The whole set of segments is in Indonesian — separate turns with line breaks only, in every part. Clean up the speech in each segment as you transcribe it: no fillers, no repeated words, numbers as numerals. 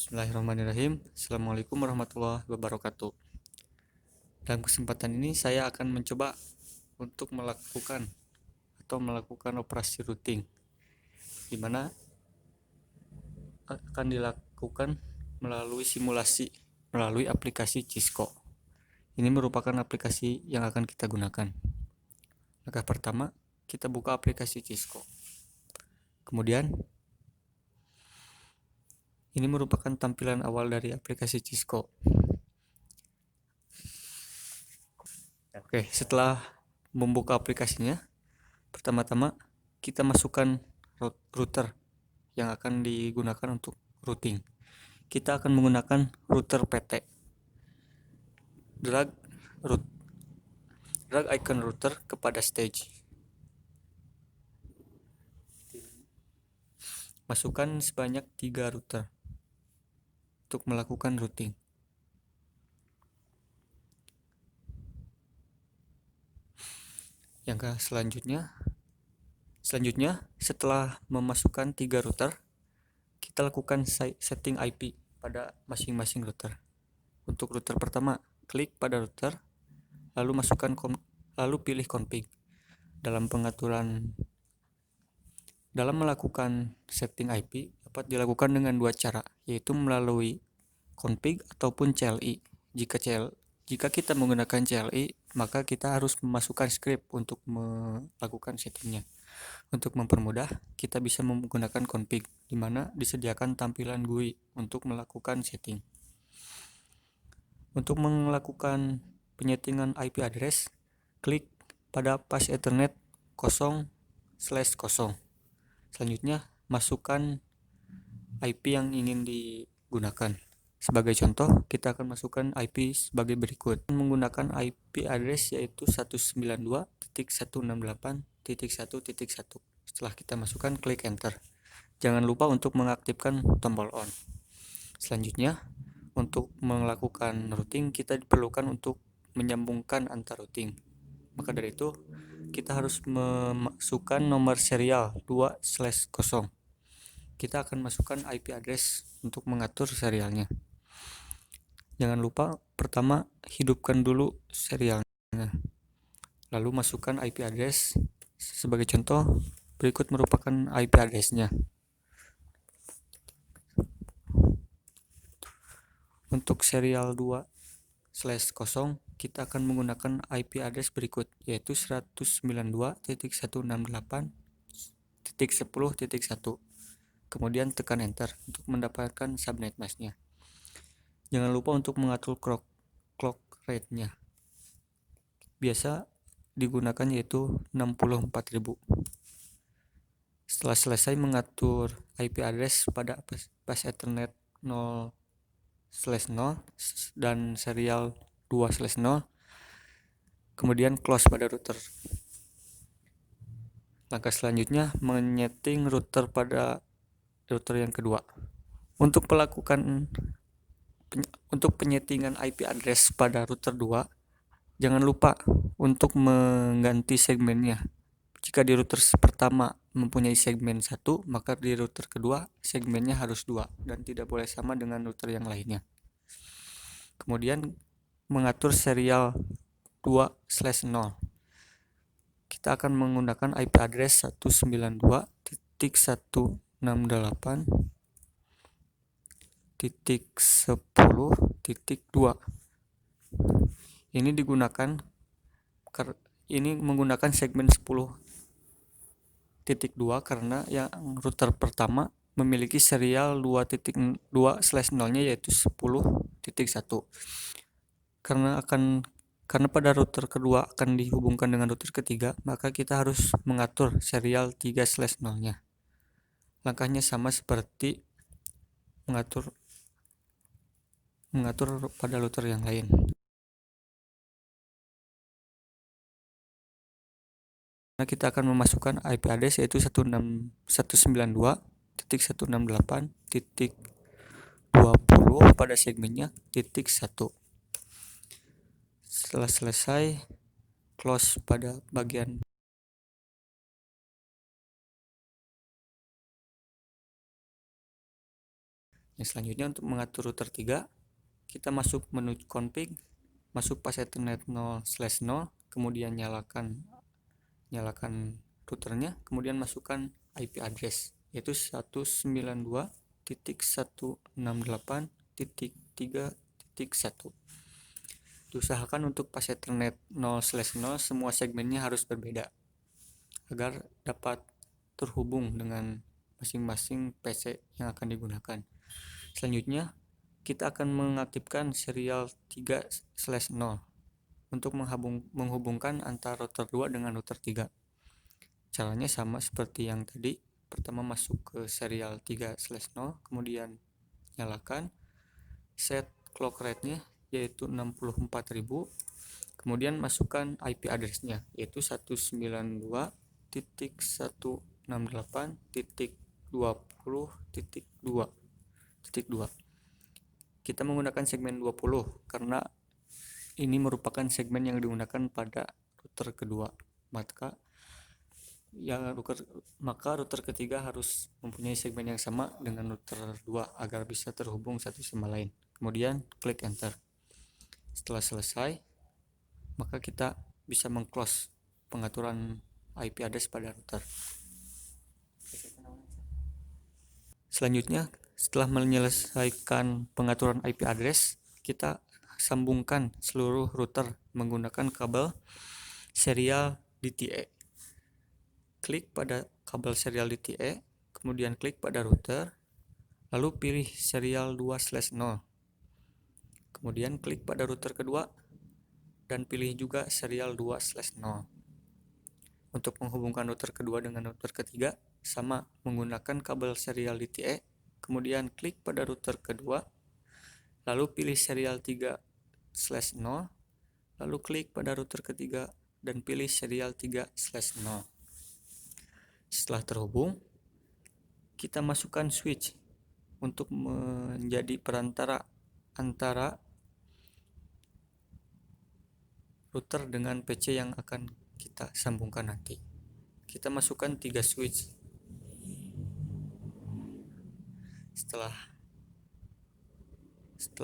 Bismillahirrahmanirrahim. Assalamualaikum warahmatullahi wabarakatuh. Dalam kesempatan ini saya akan mencoba untuk melakukan operasi routing, di mana akan dilakukan melalui simulasi melalui aplikasi Cisco. Ini merupakan aplikasi yang akan kita gunakan. Langkah pertama, kita buka aplikasi Cisco. Kemudian ini merupakan tampilan awal dari aplikasi Cisco. Oke, setelah membuka aplikasinya, pertama-tama kita masukkan router yang akan digunakan untuk routing. Kita akan menggunakan router PT. Drag icon router kepada stage. Masukkan sebanyak 3 router untuk melakukan routing. Yang selanjutnya setelah memasukkan 3 router, kita lakukan setting IP pada masing-masing router. Untuk router pertama, klik pada router, lalu pilih config. Dalam melakukan setting IP dapat dilakukan dengan 2 cara, yaitu melalui config ataupun CLI. Jika kita menggunakan CLI, maka kita harus memasukkan script untuk melakukan settingnya. Untuk mempermudah, kita bisa menggunakan config, di mana disediakan tampilan GUI untuk melakukan setting. Untuk melakukan penyetingan IP address, klik pada pas Ethernet 0/0. Selanjutnya, masukkan IP yang ingin digunakan. Sebagai contoh, kita akan masukkan IP sebagai berikut. Menggunakan IP address yaitu 192.168.1.1. Setelah kita masukkan, klik enter. Jangan lupa untuk mengaktifkan tombol on. Selanjutnya, untuk melakukan routing, kita diperlukan untuk menyambungkan antar routing. Maka dari itu, kita harus memasukkan nomor serial 2/0. Kita akan masukkan IP address untuk mengatur serialnya. Jangan lupa pertama hidupkan dulu serialnya, lalu masukkan IP address. Sebagai contoh, berikut merupakan IP address-nya. Untuk serial 2/0, kita akan menggunakan IP address berikut, yaitu 192.168.10.1. Kemudian tekan enter untuk mendapatkan subnet mask-nya. Jangan lupa untuk mengatur clock rate-nya. Biasa digunakan yaitu 64.000. Setelah selesai mengatur IP address pada pas Ethernet 0/0 dan serial 2/0, kemudian close pada router. Langkah selanjutnya menyeting router pada router yang kedua. Untuk penyetingan IP address pada router 2, jangan lupa untuk mengganti segmennya. Jika di router pertama mempunyai segmen 1, maka di router kedua segmennya harus 2 dan tidak boleh sama dengan router yang lainnya. Kemudian mengatur serial 2/0. Kita akan menggunakan IP address 192.168.10.2. Ini menggunakan segmen 10.2 karena yang router pertama memiliki serial 2/0-nya yaitu 10.1. Karena pada router kedua akan dihubungkan dengan router ketiga, maka kita harus mengatur serial 3/0-nya. Langkahnya sama seperti mengatur pada router yang lain. Nah, kita akan memasukkan IP address yaitu 192.168.20 pada segmennya .1. Setelah selesai, close pada bagian Yang selanjutnya untuk mengatur router 3, kita masuk menu config, masuk pas Ethernet 0/0, kemudian nyalakan routernya, kemudian masukkan IP address yaitu 192.168.3.1. Diusahakan untuk pas Ethernet 0/0 semua segmennya harus berbeda agar dapat terhubung dengan masing-masing PC yang akan digunakan. Selanjutnya, kita akan mengaktifkan serial 3/0 untuk menghubungkan antara router 2 dengan router 3. Caranya sama seperti yang tadi. Pertama masuk ke serial 3/0, kemudian nyalakan, set clock rate-nya yaitu 64.000, kemudian masukkan IP address-nya yaitu 192.168.20.2. Kita menggunakan segmen 20 karena ini merupakan segmen yang digunakan pada router kedua. Maka router ketiga harus mempunyai segmen yang sama dengan router 2 agar bisa terhubung satu sama lain. Kemudian klik enter. Setelah selesai, maka kita bisa meng-close pengaturan IP address pada router. Selanjutnya, setelah menyelesaikan pengaturan IP address, kita sambungkan seluruh router menggunakan kabel serial DTE. Klik pada kabel serial DTE, kemudian klik pada router, lalu pilih serial 2/0. Kemudian klik pada router kedua dan pilih juga serial 2/0. Untuk menghubungkan router kedua dengan router ketiga, sama menggunakan kabel serial DTE, kemudian klik pada router kedua, lalu pilih serial 3/0, lalu klik pada router ketiga dan pilih serial 3/0. Setelah terhubung, kita masukkan switch untuk menjadi perantara antara router dengan PC yang akan kita sambungkan nanti. Kita masukkan 3 switch. Setelah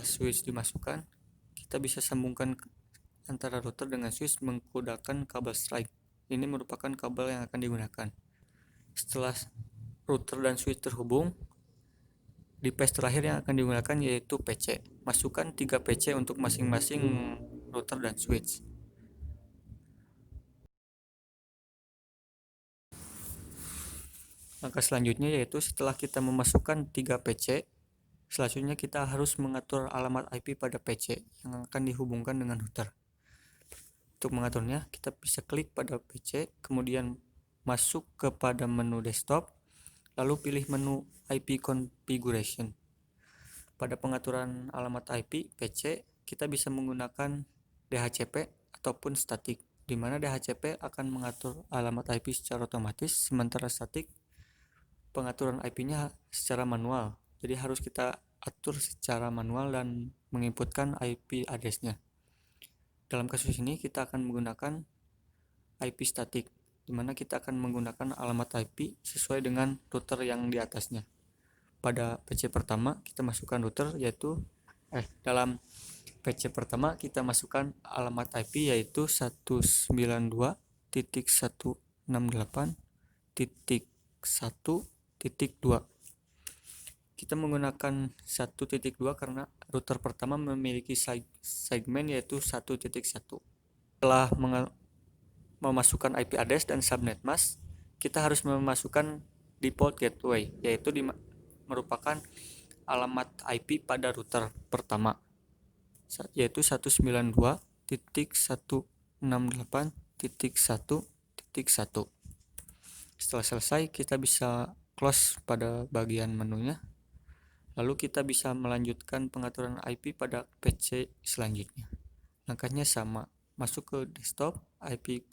switch dimasukkan, kita bisa sambungkan antara router dengan switch menggunakan kabel strike. Ini merupakan kabel yang akan digunakan. Setelah router dan switch terhubung, device terakhir yang akan digunakan yaitu PC. Masukkan 3 PC untuk masing-masing router dan switch. Langkah selanjutnya yaitu setelah kita memasukkan 3 PC, selanjutnya kita harus mengatur alamat IP pada PC yang akan dihubungkan dengan router. Untuk mengaturnya, kita bisa klik pada PC, kemudian masuk kepada menu desktop, lalu pilih menu IP configuration. Pada pengaturan alamat IP PC, kita bisa menggunakan DHCP ataupun static, di mana DHCP akan mengatur alamat IP secara otomatis, sementara static pengaturan IP-nya secara manual. Jadi harus kita atur secara manual dan menginputkan IP address-nya. Dalam kasus ini kita akan menggunakan IP static, di mana kita akan menggunakan alamat IP sesuai dengan router yang di atasnya. Pada PC pertama kita masukkan router yaitu dalam PC pertama kita masukkan alamat IP yaitu 192.168.1.2. Kita menggunakan 1.2 karena router pertama memiliki segmen yaitu 1.1. Setelah memasukkan IP address dan subnet mask, kita harus memasukkan default gateway yaitu merupakan alamat IP pada router pertama yaitu 192.168.1.1. Setelah selesai, kita bisa close pada bagian menunya. Lalu kita bisa melanjutkan pengaturan IP pada PC selanjutnya. Langkahnya sama, masuk ke desktop, IP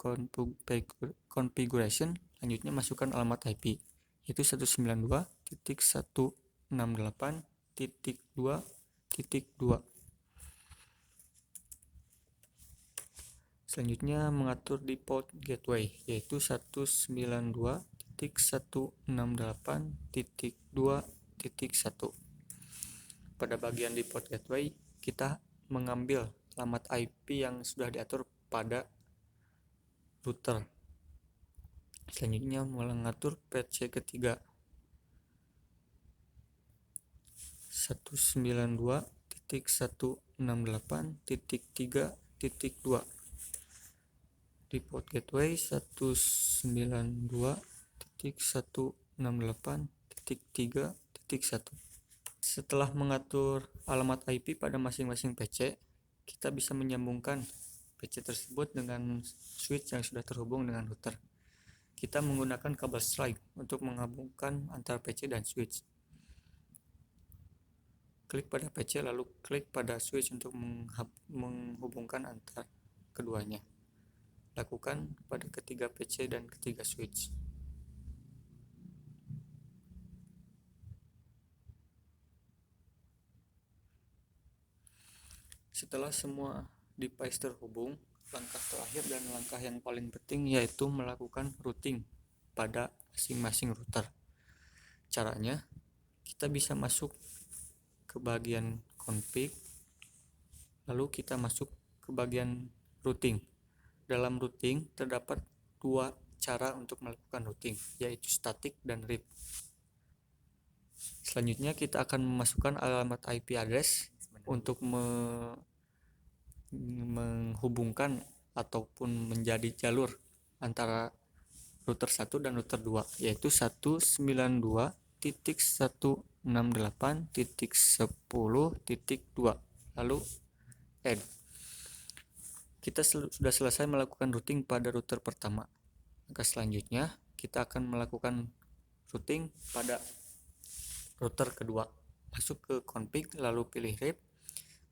configuration, selanjutnya masukkan alamat IP, yaitu 192.168.2.2. Selanjutnya mengatur default gateway, yaitu 192.168.2.1. pada bagian di port gateway kita mengambil alamat IP yang sudah diatur pada router. Selanjutnya mengatur PC ketiga 192.168.3.2 di port gateway 192.168.3.1. Setelah mengatur alamat IP pada masing-masing PC, kita bisa menyambungkan PC tersebut dengan switch yang sudah terhubung dengan router. Kita menggunakan kabel slide untuk menghubungkan antara PC dan switch. Klik pada PC lalu klik pada switch untuk menghubungkan antara keduanya. Lakukan pada ketiga PC dan ketiga switch. Setelah semua device terhubung, langkah terakhir dan langkah yang paling penting yaitu melakukan routing pada masing-masing router. Caranya, kita bisa masuk ke bagian config, lalu kita masuk ke bagian routing. Dalam routing terdapat dua cara untuk melakukan routing, yaitu static dan RIP. Selanjutnya kita akan memasukkan alamat IP address untuk menghubungkan ataupun menjadi jalur antara router 1 dan router 2, yaitu 192.168.10.2 lalu add. Kita sudah selesai melakukan routing pada router pertama. Maka selanjutnya kita akan melakukan routing pada router kedua. Masuk ke config lalu pilih RIP,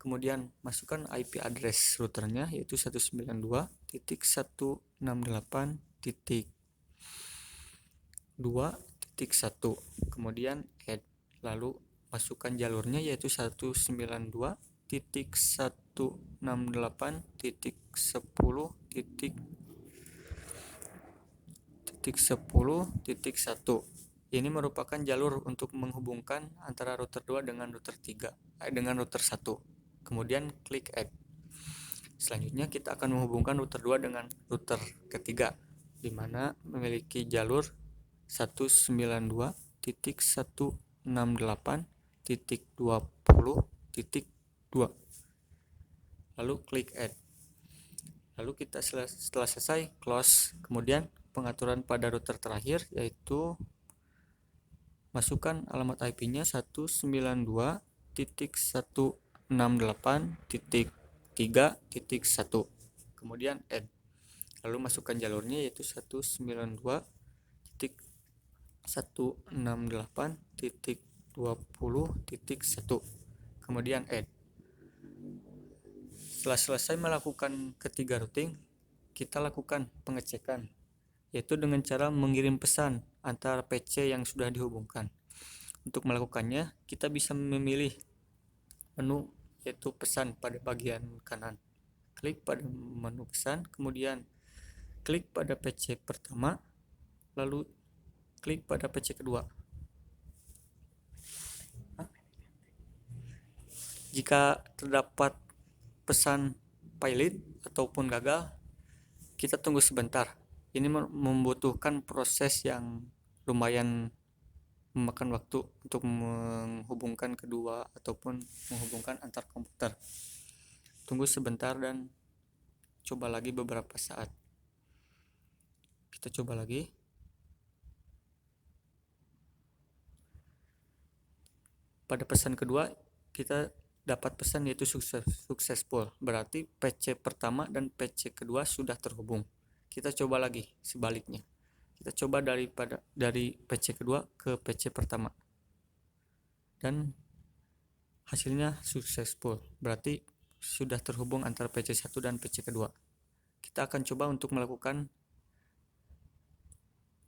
kemudian masukkan IP address routernya yaitu 192.168.2.1, kemudian add, lalu masukkan jalurnya yaitu 192.168.10.1. Ini merupakan jalur untuk menghubungkan antara router 2 dengan router 3 dengan router 1. Kemudian klik add. Selanjutnya kita akan menghubungkan router 2 dengan router ketiga, di mana memiliki jalur 192.168.20.2. Lalu klik add. Lalu kita setelah selesai close. Kemudian pengaturan pada router terakhir yaitu masukkan alamat IP-nya 192.168.3.1, kemudian add, lalu masukkan jalurnya yaitu 192.168.20.1, kemudian add. Setelah selesai melakukan ketiga routing, kita lakukan pengecekan, yaitu dengan cara mengirim pesan antara PC yang sudah dihubungkan. Untuk melakukannya, kita bisa memilih menu yaitu pesan pada bagian kanan. Klik pada menu pesan, kemudian klik pada PC pertama, lalu klik pada PC kedua. Jika terdapat pesan pilot ataupun gagal, kita tunggu sebentar. Ini membutuhkan proses yang lumayan memakan waktu untuk menghubungkan kedua ataupun menghubungkan antar komputer. Tunggu sebentar dan coba lagi beberapa saat. Kita coba lagi. Pada pesan kedua kita dapat pesan yaitu successful, berarti PC pertama dan PC kedua sudah terhubung. Kita coba lagi sebaliknya. Kita coba dari PC kedua ke PC pertama. Dan hasilnya successful, berarti sudah terhubung antara PC 1 dan PC kedua. Kita akan coba untuk melakukan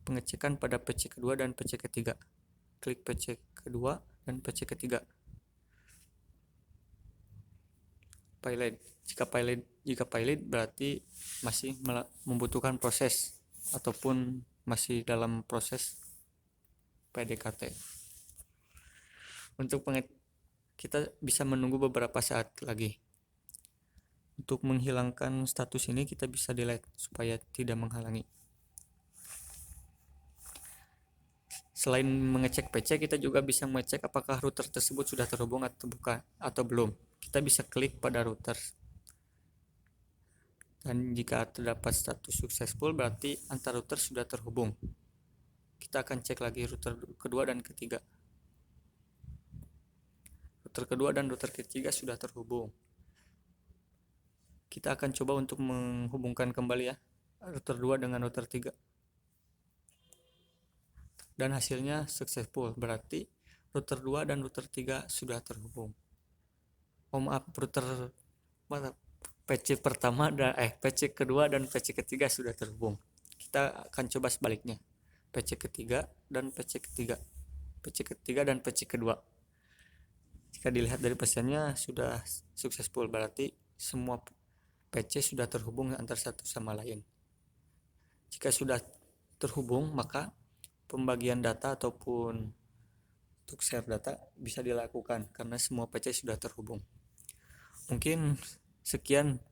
pengecekan pada PC kedua dan PC ketiga. Klik PC kedua dan PC ketiga. Pilot. Jika pilot berarti masih membutuhkan proses ataupun masih dalam proses PDKT. Untuk kita bisa menunggu beberapa saat lagi. Untuk menghilangkan status ini kita bisa delete supaya tidak menghalangi. Selain mengecek PC, kita juga bisa mengecek apakah router tersebut sudah terhubung atau bukan atau belum. Kita bisa klik pada router. Dan jika terdapat status successful, berarti antar router sudah terhubung. Kita akan cek lagi router kedua dan ketiga. Router kedua dan router ketiga sudah terhubung. Kita akan coba untuk menghubungkan kembali ya router 2 dengan router 3. Dan hasilnya successful, berarti router 2 dan router 3 sudah terhubung. Maaf, PC pertama dan PC kedua dan PC ketiga sudah terhubung. Kita akan coba sebaliknya. PC ketiga dan PC ketiga. PC ketiga dan PC kedua. Jika dilihat dari pesannya sudah successful, berarti semua PC sudah terhubung antar satu sama lain. Jika sudah terhubung, maka pembagian data ataupun untuk share data bisa dilakukan karena semua PC sudah terhubung. Mungkin sekian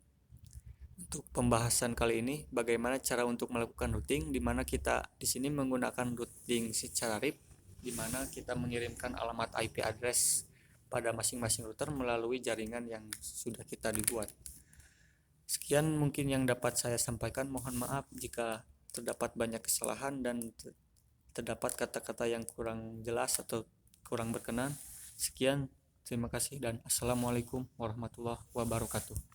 untuk pembahasan kali ini, bagaimana cara untuk melakukan routing, di mana kita di sini menggunakan routing secara RIP, di mana kita mengirimkan alamat IP address pada masing-masing router melalui jaringan yang sudah kita dibuat. Sekian mungkin yang dapat saya sampaikan. Mohon maaf jika terdapat banyak kesalahan dan terdapat kata-kata yang kurang jelas atau kurang berkenan. Sekian, terima kasih dan assalamualaikum warahmatullahi wabarakatuh.